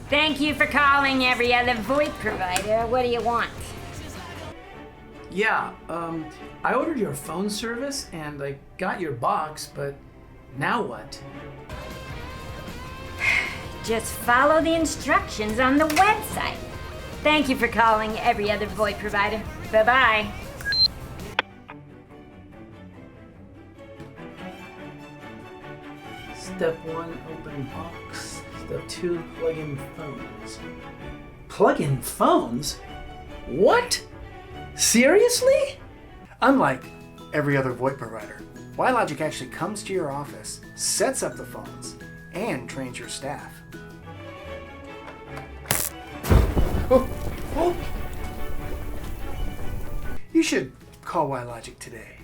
Thank you for calling every other VoIP provider. What do you want? Yeah, I ordered your phone service and I got your box, but now what? Just follow the instructions on the website. Thank you for calling every other VoIP provider. Bye-bye. Step 1, open box. Step 2, plug in phones. Plug in phones? What? Seriously? Unlike every other VoIP provider, Wilogic actually comes to your office, sets up the phones, and trains your staff. Oh. You should call Wilogic today.